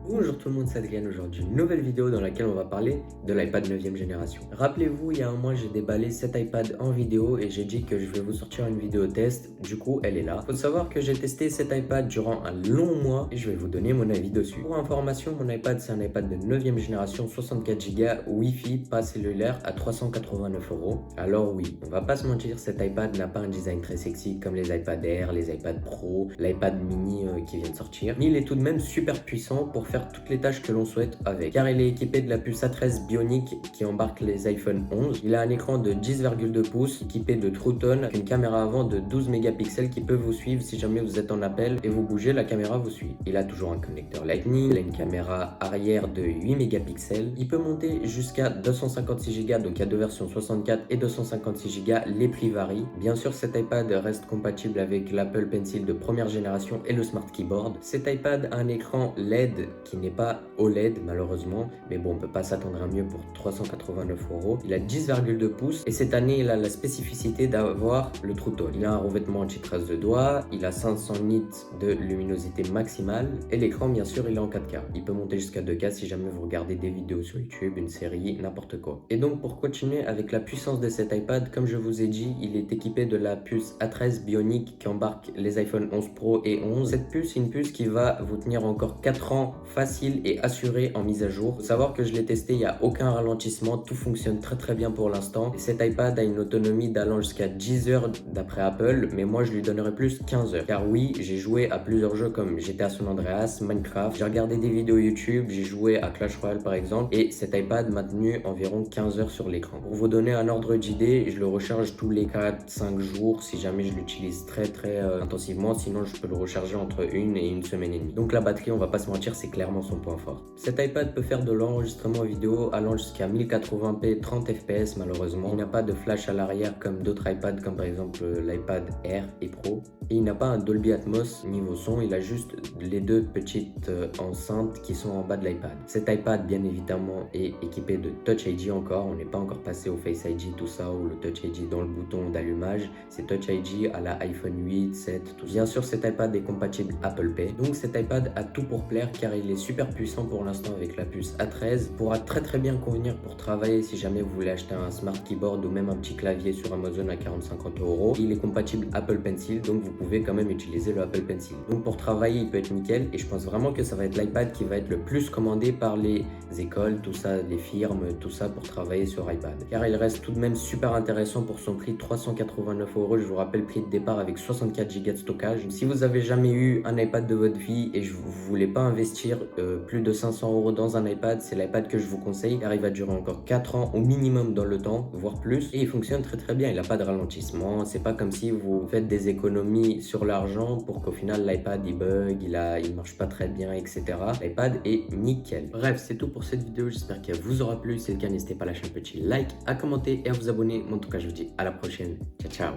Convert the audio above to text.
Bonjour tout le monde, c'est Adrien. Aujourd'hui, une nouvelle vidéo dans laquelle on va parler de l'iPad 9e génération. Rappelez-vous, il y a un mois, j'ai déballé cet iPad en vidéo et j'ai dit que je vais vous sortir une vidéo test. Du coup, elle est là. Faut savoir que j'ai testé cet iPad durant un long mois et je vais vous donner mon avis dessus. Pour information, mon iPad, c'est un iPad de 9e génération, 64 Go, Wi-Fi, pas cellulaire, à 389 euros. Alors oui, on va pas se mentir, cet iPad n'a pas un design très sexy comme les iPad Air, les iPad Pro, l'iPad mini qui vient de sortir. Mais il est tout de même super puissant pour faire toutes les tâches que l'on souhaite avec, car il est équipé de la puce A13 Bionic qui embarque les iPhone 11. Il a un écran de 10,2 pouces équipé de True Tone avec une caméra avant de 12 mégapixels qui peut vous suivre si jamais vous êtes en appel et vous bougez, la caméra vous suit. Il a toujours un connecteur Lightning, il a une caméra arrière de 8 mégapixels. Il peut monter jusqu'à 256 Go, donc il y a deux versions 64 et 256 Go, les prix varient. Bien sûr, cet iPad reste compatible avec l'Apple Pencil de première génération et le Smart Keyboard. Cet iPad a un écran LED qui n'est pas OLED malheureusement, mais bon, on peut pas s'attendre à mieux pour 389 euros. Il a 10,2 pouces et cette année il a la spécificité d'avoir le True Tone. Il a un revêtement anti-trace de doigts, il a 500 nits de luminosité maximale et l'écran bien sûr il est en 4K. Il peut monter jusqu'à 2K si jamais vous regardez des vidéos sur YouTube, une série, n'importe quoi. Et donc pour continuer avec la puissance de cet iPad, comme je vous ai dit, il est équipé de la puce A13 Bionic qui embarque les iPhone 11 Pro et 11. Cette puce, c'est une puce qui va vous tenir encore 4 ans facile et assuré en mise à jour. Faut savoir que je l'ai testé, il n'y a aucun ralentissement, tout fonctionne très bien pour l'instant. Et cet iPad a une autonomie d'allant jusqu'à 10 heures d'après Apple, mais moi je lui donnerais plus 15 heures. Car oui, j'ai joué à plusieurs jeux comme GTA San Andreas, Minecraft, j'ai regardé des vidéos YouTube, j'ai joué à Clash Royale par exemple, et cet iPad m'a tenu environ 15 heures sur l'écran. Pour vous donner un ordre d'idée, je le recharge tous les 4-5 jours si jamais je l'utilise très intensivement, sinon je peux le recharger entre une et une semaine et demie. Donc la batterie, on va pas se mentir, c'est clairement son point fort. Cet iPad peut faire de l'enregistrement vidéo allant jusqu'à 1080p 30 fps malheureusement. Il n'a pas de flash à l'arrière comme d'autres iPads comme par exemple l'iPad Air et Pro. Et il n'a pas un Dolby Atmos niveau son, il a juste les deux petites enceintes qui sont en bas de l'iPad. Cet iPad bien évidemment est équipé de Touch ID encore, on n'est pas encore passé au Face ID tout ça ou le Touch ID dans le bouton d'allumage, c'est Touch ID à la iPhone 8, 7, tout ça. Bien sûr cet iPad est compatible Apple Pay, donc cet iPad a tout pour plaire car il est super puissant pour l'instant avec la puce A13, pourra très bien convenir pour travailler si jamais vous voulez acheter un Smart Keyboard ou même un petit clavier sur Amazon à 40-50 euros. Il est compatible Apple Pencil, donc vous pouvez quand même utiliser le Apple Pencil. Donc pour travailler il peut être nickel et je pense vraiment que ça va être l'iPad qui va être le plus commandé par les écoles, tout ça, les firmes, tout ça pour travailler sur iPad. Car il reste tout de même super intéressant pour son prix 389 euros, je vous rappelle prix de départ avec 64 Go de stockage. Si vous avez jamais eu un iPad de votre vie et vous voulez pas investir plus de 500 euros dans un iPad, c'est l'iPad que je vous conseille car il va durer encore 4 ans au minimum dans le temps, voire plus, et il fonctionne très bien, il n'a pas de ralentissement, c'est pas comme si vous faites des économies sur l'argent pour qu'au final l'iPad il bug, il marche pas très bien, etc. L'iPad est nickel. Bref, c'est tout pour cette vidéo, j'espère qu'elle vous aura plu. Si c'est le cas, n'hésitez pas à lâcher un petit like, à commenter et à vous abonner. Moi, en tout cas, je vous dis à la prochaine. Ciao